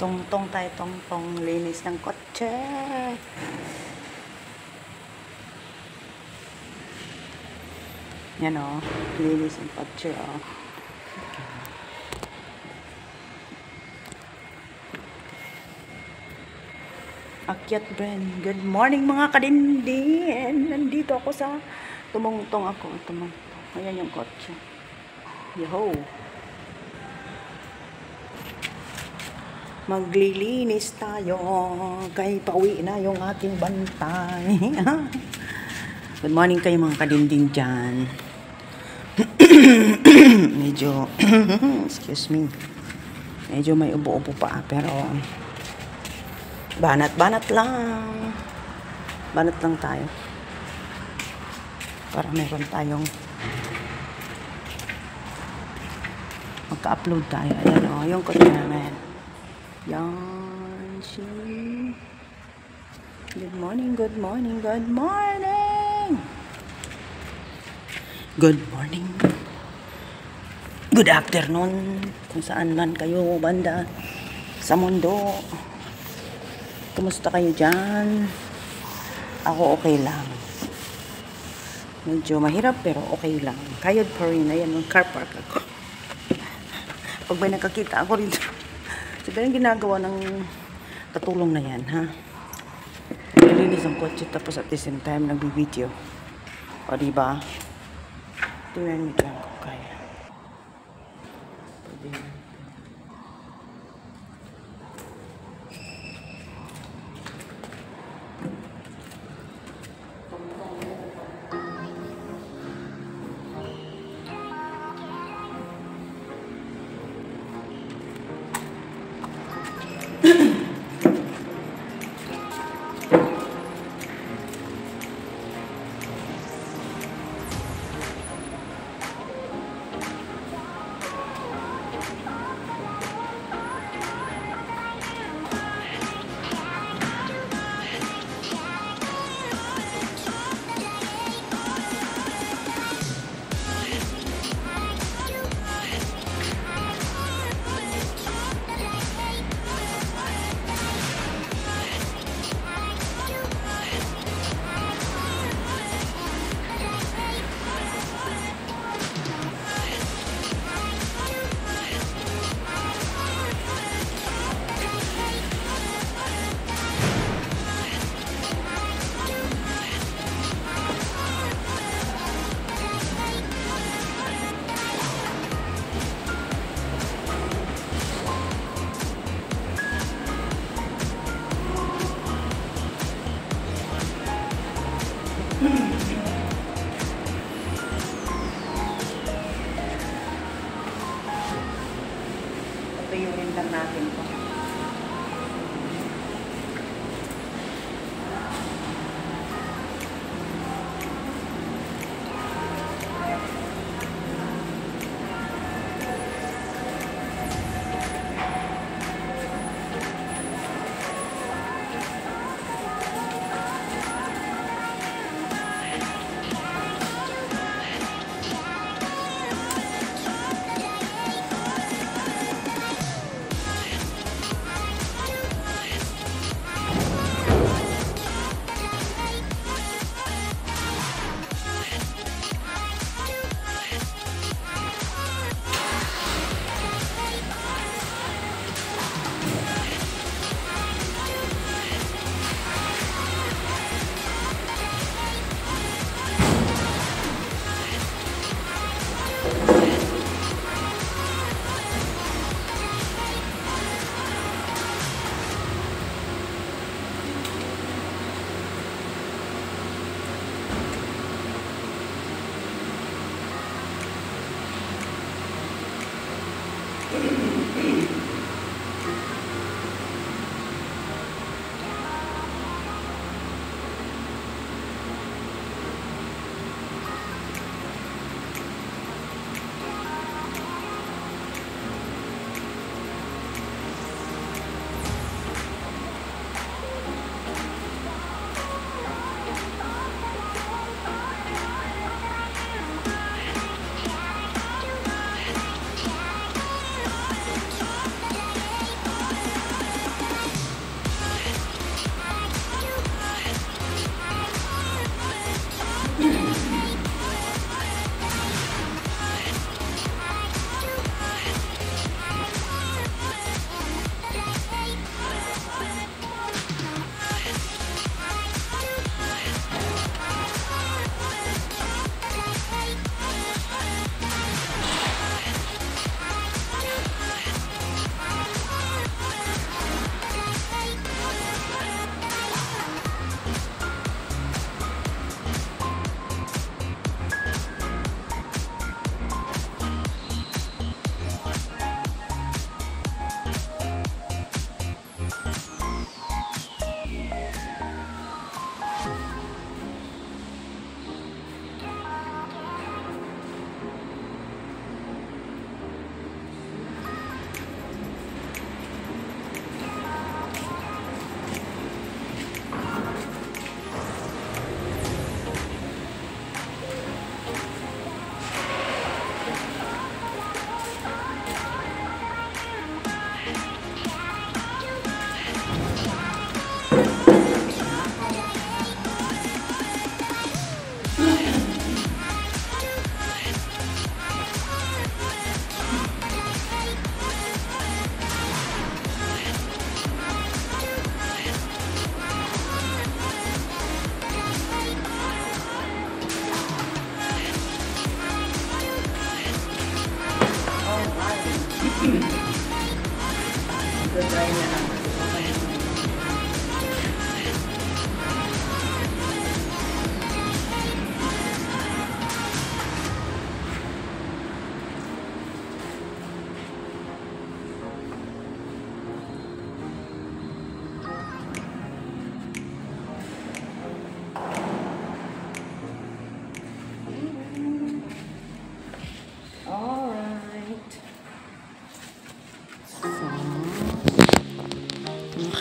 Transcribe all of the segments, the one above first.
Tong-tong tayo, tong-tong. Linis ng kotse. Yan o. Linis ng kotse o. Akyat Bren. Good morning mga kadindin. Nandito ako sa tumungtong ako. Tumungtong. Ayan yung kotse. Yo. Maglilinis tayo. Kay pauwi na yung aking bantay. Good morning kayo mga kadindin dyan. Medyo excuse me. Medyo may ubo-ubo pa pero banat-banat lang. Banat lang tayo. Para meron tayong magka-upload tayo. Ayan o, yung kotse namin. Yan, see? Good morning, good morning, good morning! Good morning. Good afternoon. Kung saan man kayo banda sa mundo. Kumusta kayo dyan? Ako okay lang. Medyo mahirap pero okay lang. Kayod pa rin. Ayan, yung car park ako. Pag may nakakita ako rito. Siguro yung ginagawa ng katulong na yan, ha? Nilinis ang kotse tapos at the same time nagbibideo. O, diba? Tingnan nyo lang kung kaya. Pwede.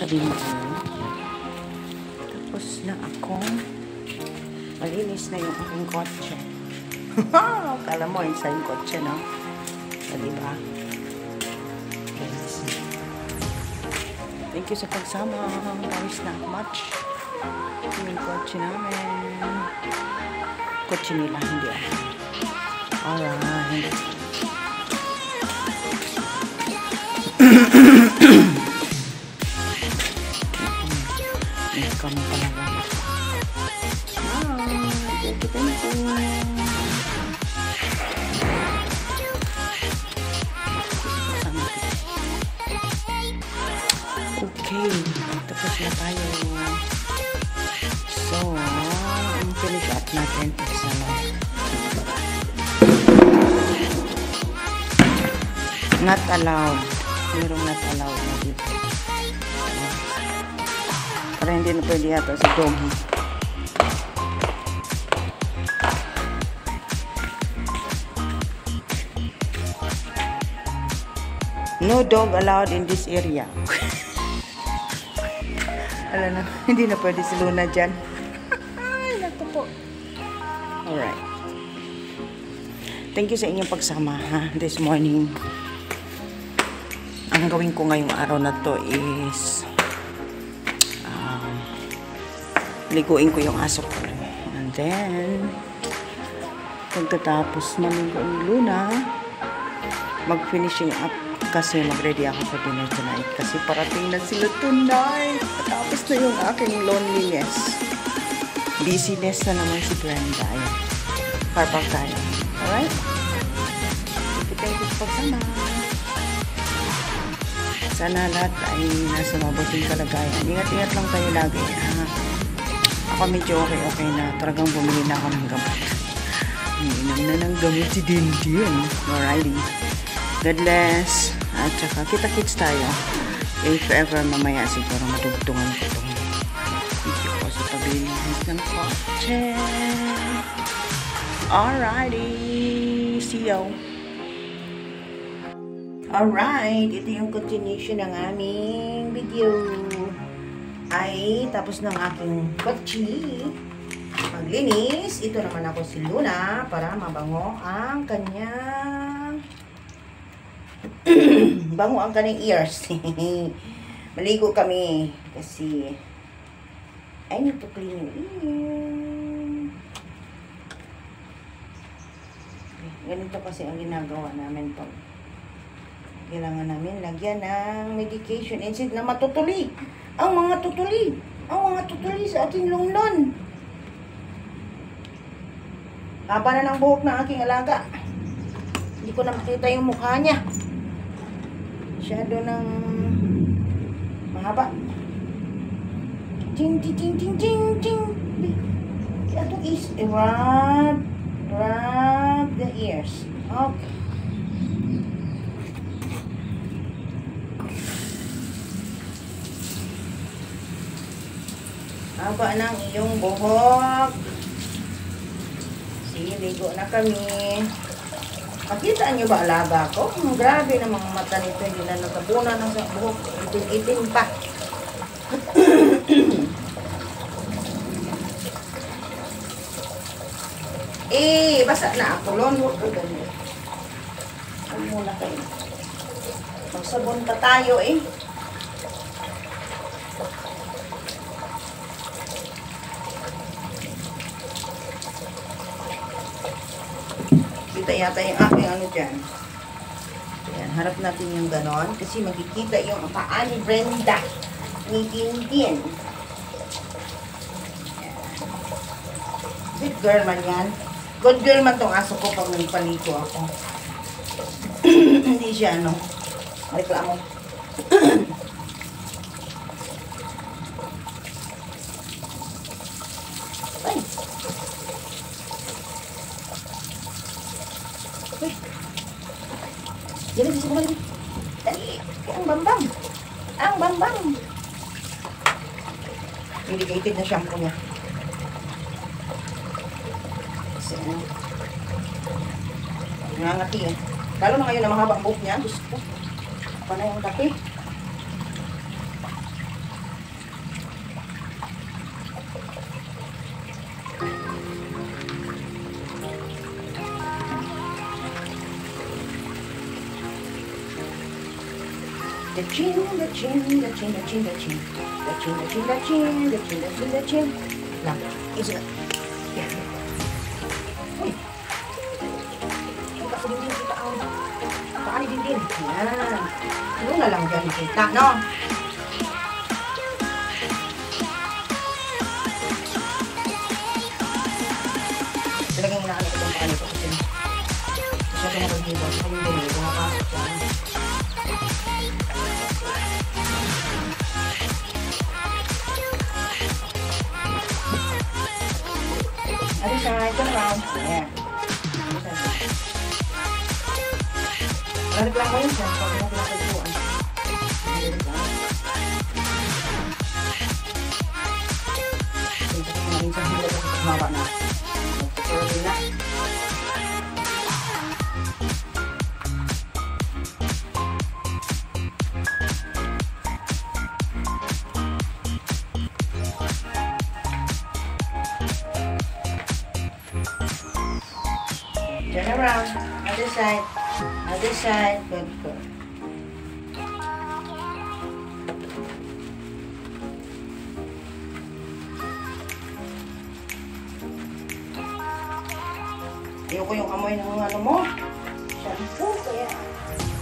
nakalimutan. Tapos na akong malinis na yung aking kotse. Kala mo, isa yung kotse, no? O, diba? Yes. Thank you sa pagsama. Pawis na much. Yung kotse namin. Kotse nila, hindi ako. Alright. Welcome pala lang. Thank you. Okay, tapos na tayo. So, ang finish up natin is not allowed. Mayroong not allowed na dito. Para hindi na pwede yata sa doggy. No dog allowed in this area. Alam na, hindi na pwede si Luna dyan. Ay, naku po. Alright. Thank you sa inyong pagsama this morning. Ang gawin ko ngayong araw na to is liguin ko yung aso ko. And then, pagkatapos maligo ni Luna, mag-finishing up kasi mag-ready ako sa dinner tonight. Kasi parating na sila tonight. Tapos na yung aking loneliness. Busyness na naman si Brenda. Ayan. Parpag tayo. Alright? Thank you sa pagsama. Sana lahat ay nasa mabuting kalagayan. Ingat-ingat lang tayo lagi. Ako medyo okay na. Talagang bumili na ako ng gamot. Ininom na ng gamot si Dindin. Alrighty. God bless. At saka kita-kits tayo. If ever mamaya siguro matugtungan ko itong video ko sa pabilis ng kotse. Alrighty. See you. Alright. Ito yung continuation ng aming video. Ay, tapos ng aking kotse. Maglinis. Ito naman ako si Luna para mabango ang kanyang bango ang kanyang ears. Maligo kami kasi I need to clean your ear. Ganito kasi ang ginagawa namin pag kailangan namin lagyan ng medication instead na matutuli. Ang mga tutuli sa ating lunglon. Haba na ng buhok ng aking alaga. Hindi ko na makita yung mukha niya. Masyado ng mahaba. Ting ting ting ting ting ting. Ito is rub the ears. Okay. Haba ng iyong buhok. Ligo na kami. Makita niyo ba alaga ko? Grabe na mga mata nito. Hindi na natabunan ng buhok. Itim-itim pa. Basa na ako. Huwag ko ganyan. Ano muna kayo? Magsabon pa tayo Kita yata yung aking ano dyan. Ayan, harap natin yung ganon. Kasi makikita yung paa ni Brenda. Ni Tintin. Good girl man yan. Good girl man tong aso ko pag nagpalito ako. Hindi siya ano. Reklamo. Ay. Jadi bisa kembali. Dali. Ang bambang. Ang bambang. Dedicated na shampoo niya. Kasi ano. Nangangati Lalo na ngayon na mahaba ang buhok niya. Gusto ko. Ako na yung kape. The chin, the chin, the chin, the chin, the chin. The chin, the chin, the chin, the chin, the chin, the chin. Lang. Isa lang. Yan. Uy. Kita ko din kita ang. Paano din. Yan. Ano na lang dyan kita, no? Talagang inaano ko itong paano ito kasi siya ito nakagdibo. Sa kanyang dumi, pumapasok yan. Other side, turn around. Yeah. Lalaglang mo yun siya. Pag naglakad ko. Ito ko na rin sa hila kasi kumaba na. Pwede na. Turn around. Other side. Other side. Good, good. Ayoko yung amoy ng ano mo. Shampoo. Kaya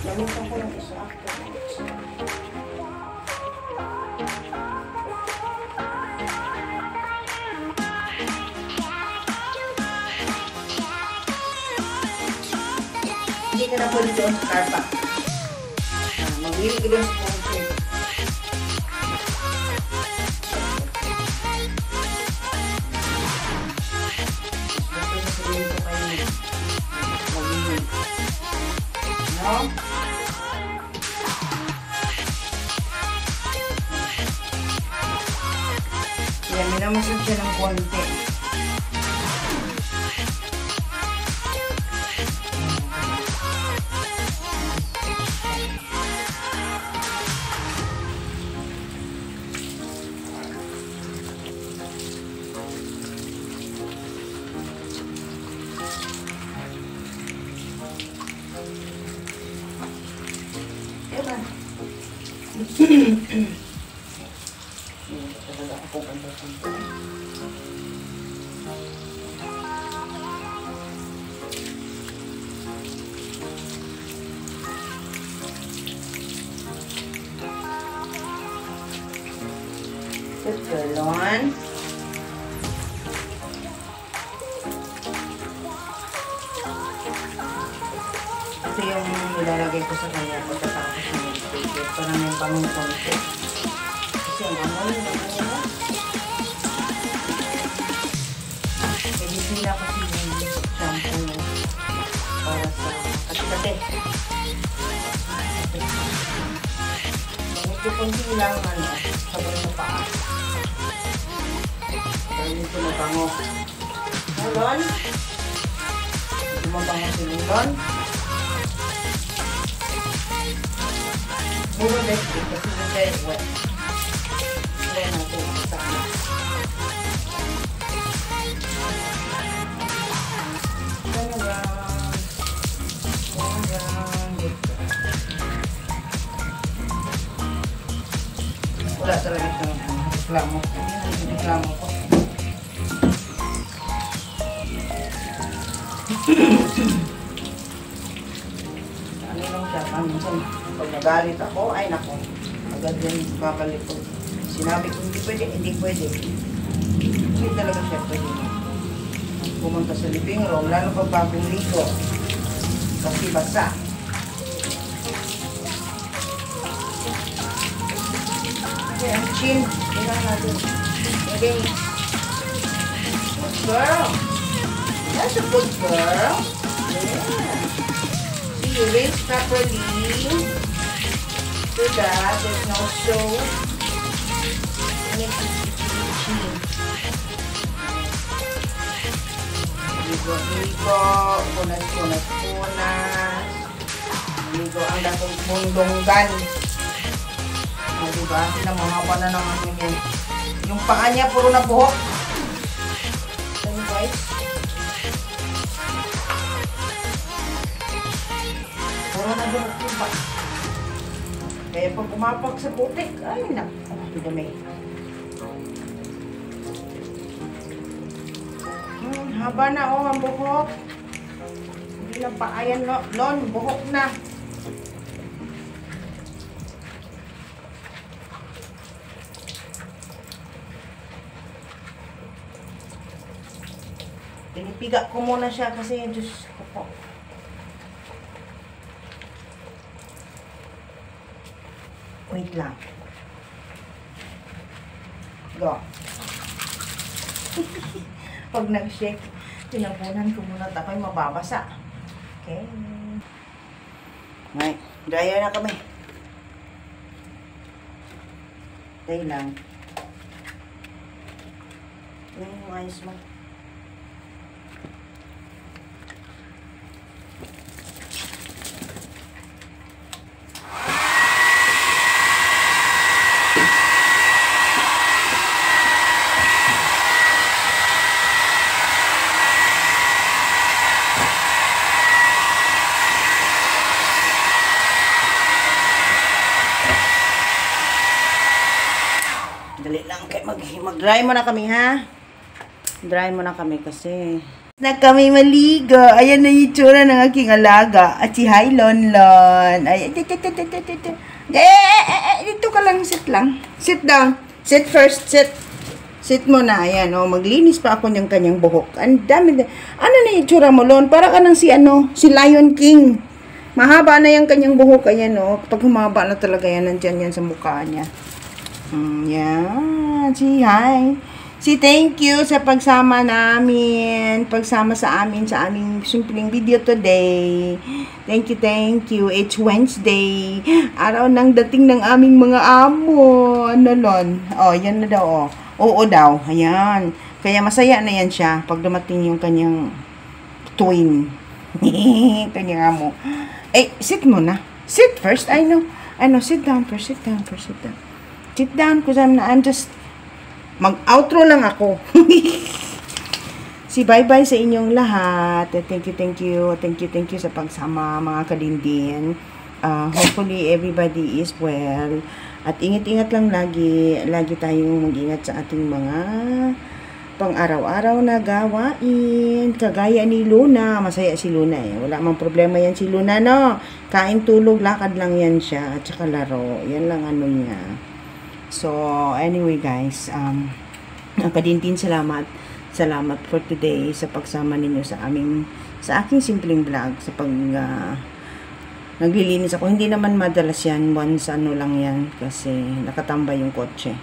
gamitan ko yung isa afterwards. Hindi ka na pwede doon sa car park. Mag-iwi ka doon sa concrete. Basta sasabihin ko kayo mag-iwi. No? Kaya minamasad siya ng konti. Talaga ako ganda-ganda. Good girl, Lon. Ito yung nilalagay ko sa kanya pagkatapos ng video. Para may pangungkonti. Kasi ang amoy na kanina. Pwede sila kasi yung shampoo para sa kati-kati. Gusto kong silang sabon sa paa. Pero dito mabango. Lon? Dito mabango si Lon. Move a bit because it's very wet. Slow natin ang sana. Turn around. Turn around. Wala talaga siyang reklamo. Reklamo ko. Ano lang siya? Minsan pag nagalit ako, ay nako, agad yan kakalipod. Sinabi ko hindi pwede, hindi pwede. Hindi talaga siya pwede. Pumunta sa living room, lalo pag bagong ligo. Kasi basa. Okay, ang chin. Tingnan natin. Okay. Good girl. That's a good girl. Yeah. See, you rinse properly. So that there's no soap. And it's clean. Ligo-ligo, punas-punas. Ligo ang dakong bundonggan. O, diba? Namahaba na ng ano yun. Yung paa niya, puro na buhok. Ano guys? Puro na buhok yung paa. Kaya pag umapak sa putik, ay naku, dumi. Haba na ang buhok. Hindi na pa, ayan lon, buhok na. Pinipiga ko muna siya kasi, Diyos ko po. Wait lang. Go. Pag nag-shake, tinapunan ko muna at ako'y mababasa. Okay. Okay. Dryer na kami. Day lang. Yung ayos mo. Dali lang kay mag-dry muna kami, ha? Dry muna kami kasi na kami maligo. Ayan na yung itsura ng aking alaga. At si Hi Lonlon. Ay, dito ka lang, sit lang. Sit down. Sit first, sit. Sit mo na. Ayan, oh, maglinis pa ako ng kanyang buhok. Ang dami. Ano na yung itsura mo, Lon? Para ka ng si Lion King. Mahaba na yung kanyang buhok. Ayan, oh. Pag humaba na talaga yan, nandyan yan sa mukha niya. Yan. Hi. Thank you sa pagsama namin. Pagsama sa amin sa aming simpleng video today. Thank you. It's Wednesday. Araw ng dating ng aming mga amo. Ano, Lon? Oh, yan na daw, oh. Oo daw. Ayan. Kaya masaya na yan siya pag dumating yung kanyang twin. Kanyang amo. Eh, sit muna. Sit first. I know. Sit down first. Sit down. Sit down because I'm just mag-outro lang ako. Bye-bye sa inyong lahat. Thank you sa pagsama, mga kalindin. Hopefully everybody is well. At ingat-ingat lang lagi. Lagi tayong mag-ingat sa ating mga pang-araw-araw na gawain. Kagaya ni Luna. Masaya si Luna eh. Wala mang problema yan si Luna, no? Kain, tulog, lakad lang yan siya. At saka laro. Yan lang niya. So, anyway guys, kadintin salamat for today sa pagsama ninyo sa aking simpleng vlog sa pag naglilinis ako. Hindi naman madalas yan, once lang yan kasi nakatambay yung kotse.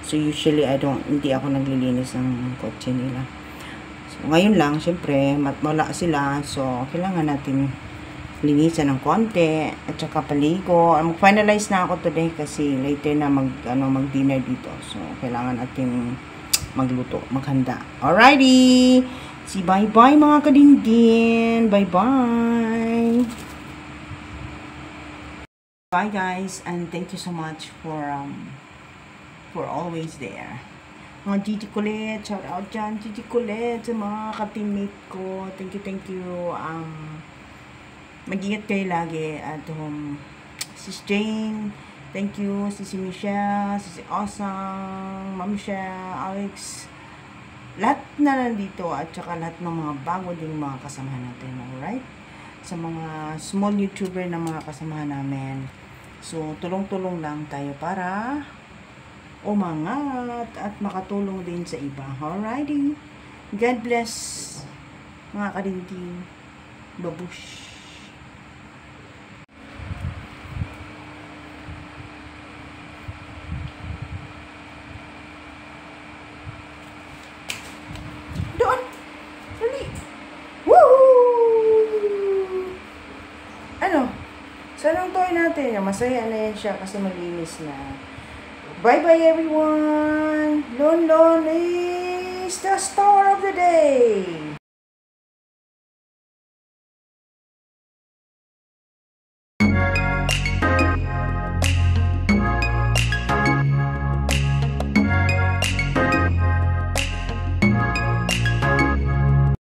So, usually hindi ako naglilinis ng kotse nila. So, ngayon lang, syempre, wala sila. So, kailangan natin linisan ng konti at saka paligo. Mag-finalize na ako today kasi later na mag-dinner dito. So, kailangan natin magluto, maghanda. Alrighty! Bye-bye mga kadindin! Bye-bye! Bye guys, and thank you so much for always there. Mga Gigi Colette, shout out dyan, Gigi Colette, sa mga ka-teammate ko. Thank you. Mag-ingat kayo lagi at Sis Jane, thank you. Si Michelle, si Osang, Ma'am Michelle, Alex, lahat na nandito at saka lahat ng mga bago ding mga kasamahan natin, alright? Sa mga small YouTuber na mga kasamahan namin. So, tulong-tulong lang tayo para umangat at makatulong din sa iba. Alrighty. God bless mga kadinti. Babush. Sanang toy natin. Masaya na yan siya kasi malinis na. Bye-bye everyone! Lon is the star of the day!